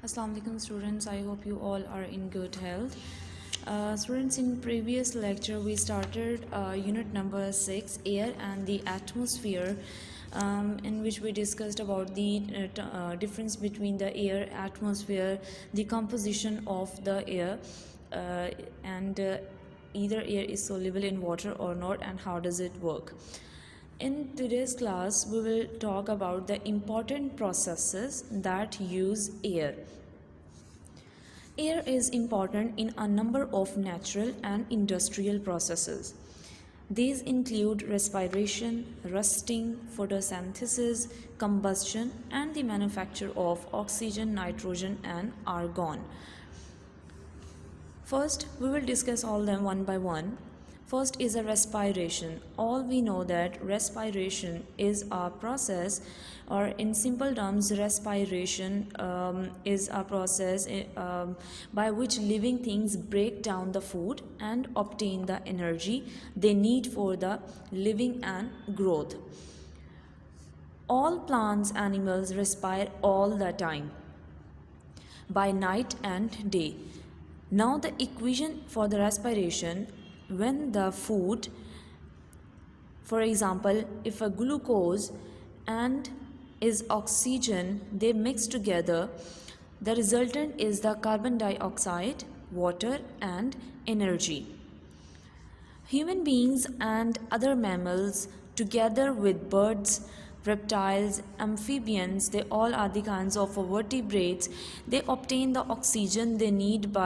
Assalamu alaikum students, I hope you all are in good health. Students, in previous lecture we started unit number 6, air and the atmosphere, in which we discussed about the difference between the air, atmosphere, the composition of the air, and either air is soluble in water or not, and how does it work. In today's class, we will talk about the important processes that use air. Air is important in a number of natural and industrial processes. These include respiration, rusting, photosynthesis, combustion, and the manufacture of oxygen, nitrogen, and argon. First, we will discuss all them one by one. First is a respiration. All we know that respiration is a process, or in simple terms, respiration is a process by which living things break down the food and obtain the energy they need for the living and growth. All plants, animals respire all the time, by night and day. Now the equation for the respiration, when the food, for example, if a glucose and is oxygen, they mix together, the resultant is the carbon dioxide, water and energy. Human beings and other mammals, together with birds, reptiles, amphibians, they all are the kinds of vertebrates, they obtain the oxygen they need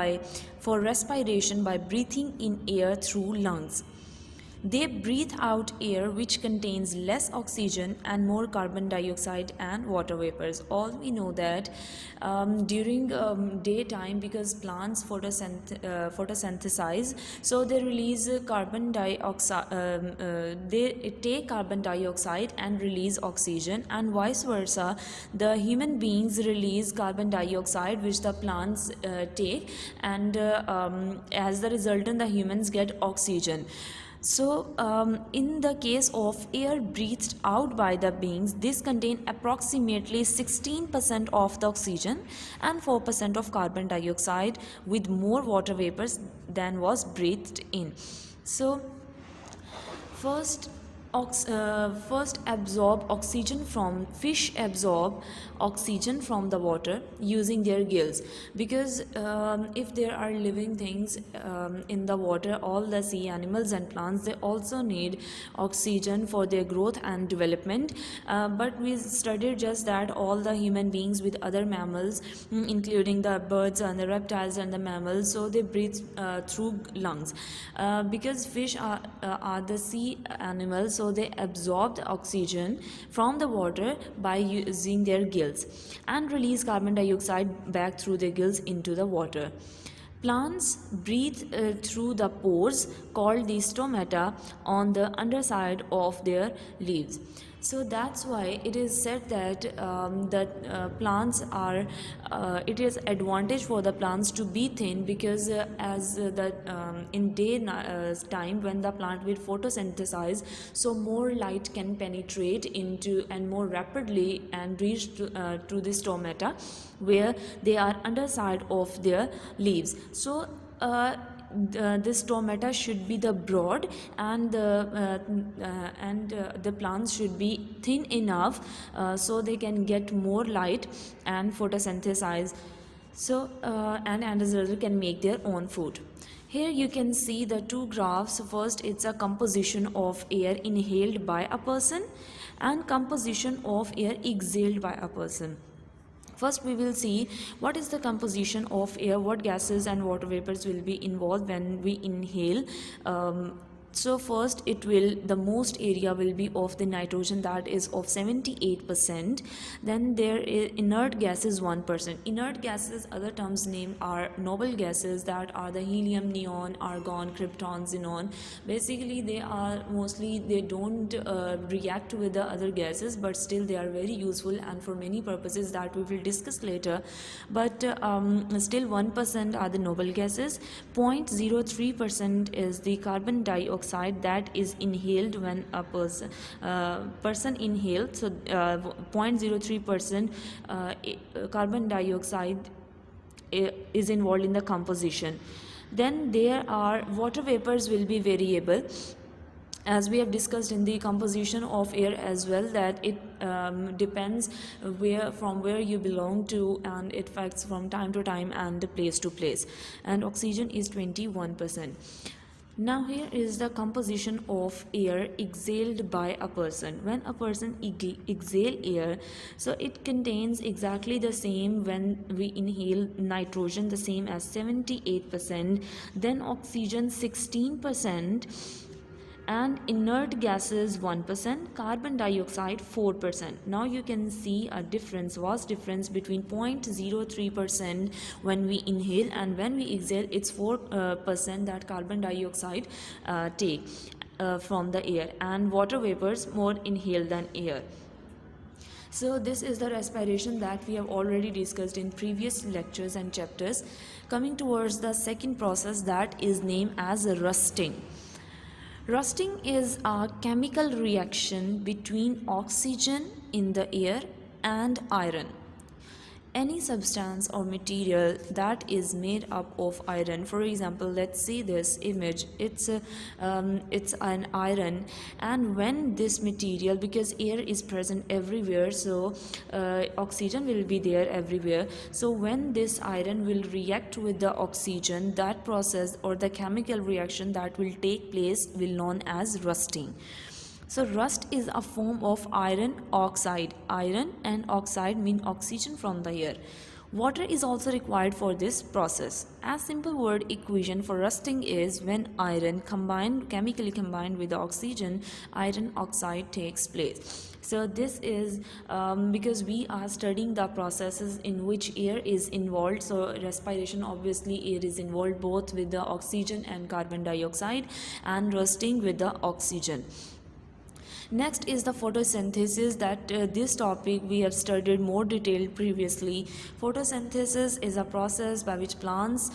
for respiration by breathing in air through lungs. They breathe out air which contains less oxygen and more carbon dioxide and water vapors. All we know that during daytime, because plants photosynthesize, so they release carbon dioxide, they take carbon dioxide and release oxygen, and vice versa. The human beings release carbon dioxide which the plants take, and as the resultant, the humans get oxygen. So, in the case of air breathed out by the beings, this contain approximately 16% of the oxygen and 4% of carbon dioxide, with more water vapors than was breathed in. So, first absorb oxygen from fish, absorb oxygen from the water using their gills, because if there are living things in the water, all the sea animals and plants, they also need oxygen for their growth and development, but we studied just that all the human beings with other mammals, including the birds and the reptiles and the mammals, so they breathe through lungs, because fish are the sea animals, so they absorb the oxygen from the water by using their gills and release carbon dioxide back through their gills into the water. Plants breathe through the pores called the stomata on the underside of their leaves. So that's why it is said that plants are, it is advantage for the plants to be thin, because in day time, when the plant will photosynthesize, so more light can penetrate into and more rapidly and reach to the stomata, where they are underside of their leaves. So this stomata should be the broad, and the plants should be thin enough so they can get more light and photosynthesize, so and as a result can make their own food. Here you can see the two graphs. First, it's a composition of air inhaled by a person and composition of air exhaled by a person. First, we will see what is the composition of air, what gases and water vapors will be involved when we inhale. So first, the most area will be of the nitrogen, that is of 78%. Then there is inert gases 1%. Inert gases, other terms name are noble gases, that are the helium, neon, argon, krypton, xenon. Basically they are mostly, they don't react with the other gases, but still they are very useful and for many purposes that we will discuss later. But still 1% are the noble gases. 0.03% is the carbon dioxide that is inhaled when a person inhales. So 0.03% carbon dioxide is involved in the composition. Then there are water vapors will be variable, as we have discussed in the composition of air as well, that it depends from where you belong to, and it affects from time to time and place to place. And oxygen is 21%. Now here is the composition of air exhaled by a person. When a person exhale air, so it contains exactly the same. When we inhale nitrogen, the same as 78%, then oxygen 16%, and inert gases 1%, carbon dioxide 4%. Now you can see a difference, vast difference between 0.03% when we inhale, and when we exhale it's 4% that carbon dioxide take from the air, and water vapors more inhaled than air. So this is the respiration that we have already discussed in previous lectures and chapters. Coming towards the second process, that is named as rusting. Rusting is a chemical reaction between oxygen in the air and iron. Any substance or material that is made up of iron, for example, let's see this image, it's an iron, and when this material, because air is present everywhere, so oxygen will be there everywhere, so when this iron will react with the oxygen, that process or the chemical reaction that will take place will known as rusting. So rust is a form of iron oxide. Iron and oxide mean oxygen from the air. Water is also required for this process. A simple word equation for rusting is when iron chemically combined with the oxygen, iron oxide takes place. So this is because we are studying the processes in which air is involved. So respiration, obviously air is involved both with the oxygen and carbon dioxide, and rusting with the oxygen. Next is the photosynthesis, that this topic we have studied more detailed previously. Photosynthesis is a process by which plants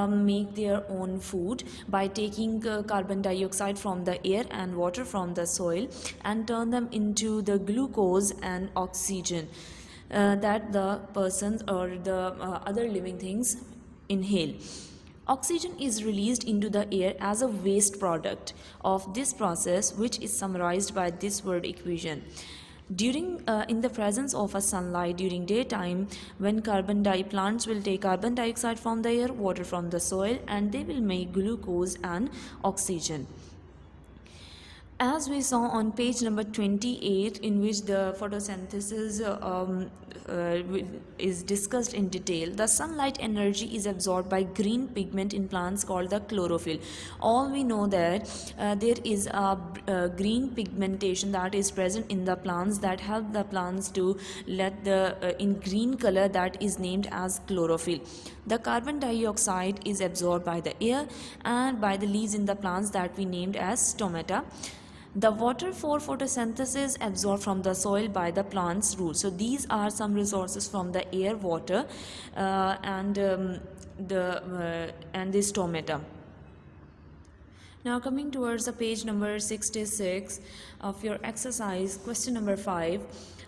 make their own food by taking carbon dioxide from the air and water from the soil and turn them into the glucose and oxygen that the persons or the other living things inhale. Oxygen is released into the air as a waste product of this process, which is summarized by this word equation. In the presence of a sunlight during daytime, when plants will take carbon dioxide from the air, water from the soil, and they will make glucose and oxygen. As we saw on page number 28, in which the photosynthesis is discussed in detail, the sunlight energy is absorbed by green pigment in plants called the chlorophyll. All we know that there is a green pigmentation that is present in the plants that help the plants to let in green color, that is named as chlorophyll. The carbon dioxide is absorbed by the air and by the leaves in the plants that we named as stomata. The water for photosynthesis absorbed from the soil by the plant's roots. So these are some resources from the air, water, and the stomata. Now coming towards the page number 66 of your exercise, question number 5.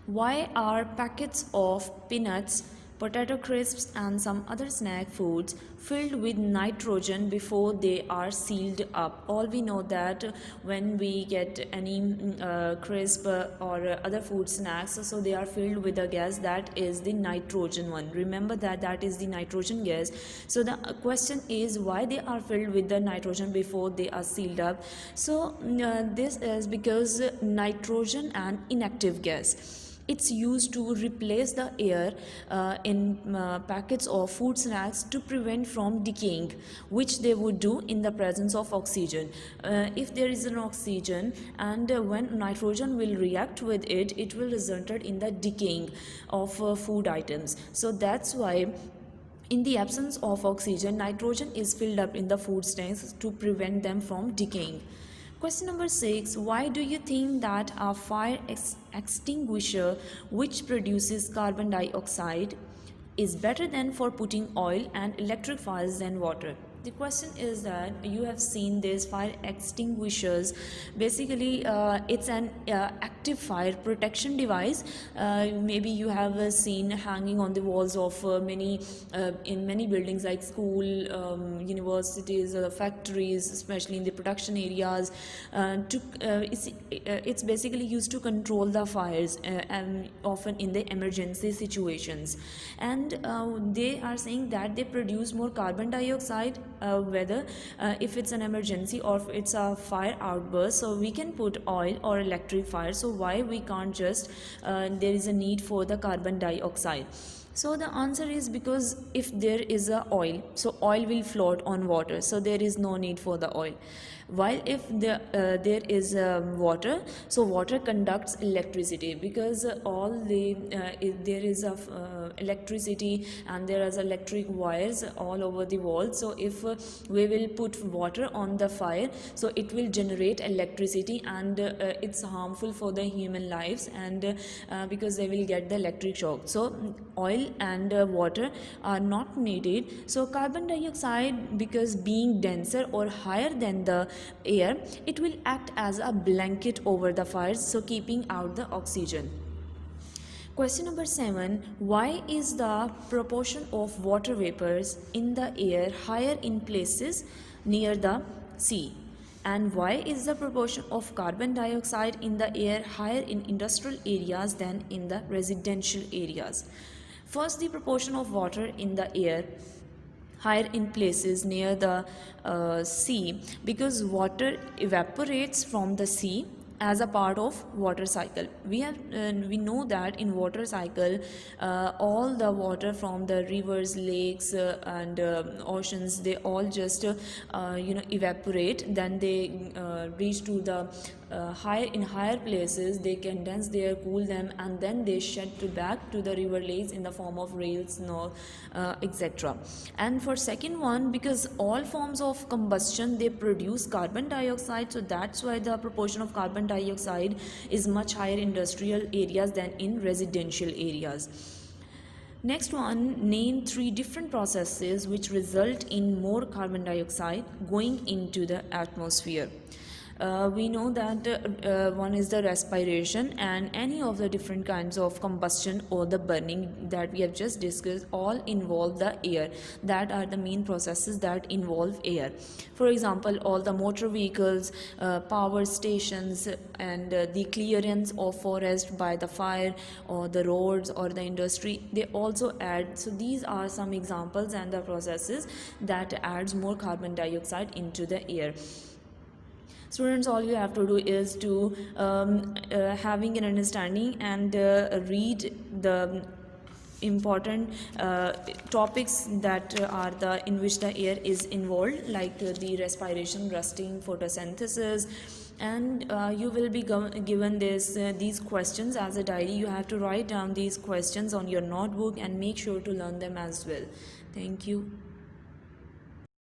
Why are packets of peanuts, potato crisps and some other snack foods filled with nitrogen before they are sealed up? All we know that when we get any crisp or other food snacks, so they are filled with a gas that is the nitrogen one. Remember that is the nitrogen gas. So the question is why they are filled with the nitrogen before they are sealed up. So this is because nitrogen an inactive gas. It's used to replace the air in packets of food snacks to prevent from decaying, which they would do in the presence of oxygen. If there is an oxygen and when nitrogen will react with it, it will result in the decaying of food items. So that's why in the absence of oxygen, nitrogen is filled up in the food snacks to prevent them from decaying. Question number 6. Why do you think that a fire extinguisher which produces carbon dioxide is better than for putting oil and electric fires than water? The question is that you have seen these fire extinguishers. Basically, it's an active fire protection device. Maybe you have seen hanging on the walls of in many buildings like school, universities, factories, especially in the production areas. It's basically used to control the fires, and often in the emergency situations. And they are saying that they produce more carbon dioxide, whether if it's an emergency or if it's a fire outburst. So we can put oil or electric fire, so why we can't just there is a need for the carbon dioxide? So the answer is because if there is a oil, so oil will float on water, so there is no need for the oil. While if there is water, so water conducts electricity, because there is electricity and there is electric wires all over the wall. So if we will put water on the fire, so it will generate electricity, and it's harmful for the human lives, and because they will get the electric shock. So oil and water are not needed. So carbon dioxide, because being denser or higher than the air, it will act as a blanket over the fires, so keeping out the oxygen. Question number 7. Why is the proportion of water vapors in the air higher in places near the sea? And why is the proportion of carbon dioxide in the air higher in industrial areas than in the residential areas? First, the proportion of water in the air higher in places near the sea, because water evaporates from the sea as a part of water cycle. We know that in water cycle, all the water from the rivers, lakes, and oceans, they all just evaporate. Then they reach to the higher places, they condense there, cool them, and then they shed back to the river, lakes in the form of rail, snow, etc. And for second one, because all forms of combustion, they produce carbon dioxide, so that's why the proportion of carbon dioxide is much higher in industrial areas than in residential areas. Next one, name 3 different processes which result in more carbon dioxide going into the atmosphere. We know that one is the respiration, and any of the different kinds of combustion or the burning that we have just discussed all involve the air. That are the main processes that involve air. For example, all the motor vehicles, power stations, and the clearance of forest by the fire, or the roads, or the industry, they also add. So these are some examples and the processes that adds more carbon dioxide into the air. Students, all you have to do is to having an understanding and read the important topics that are in which the air is involved, like the respiration, rusting, photosynthesis, and you will be given these questions as a diary. You have to write down these questions on your notebook and make sure to learn them as well. Thank you.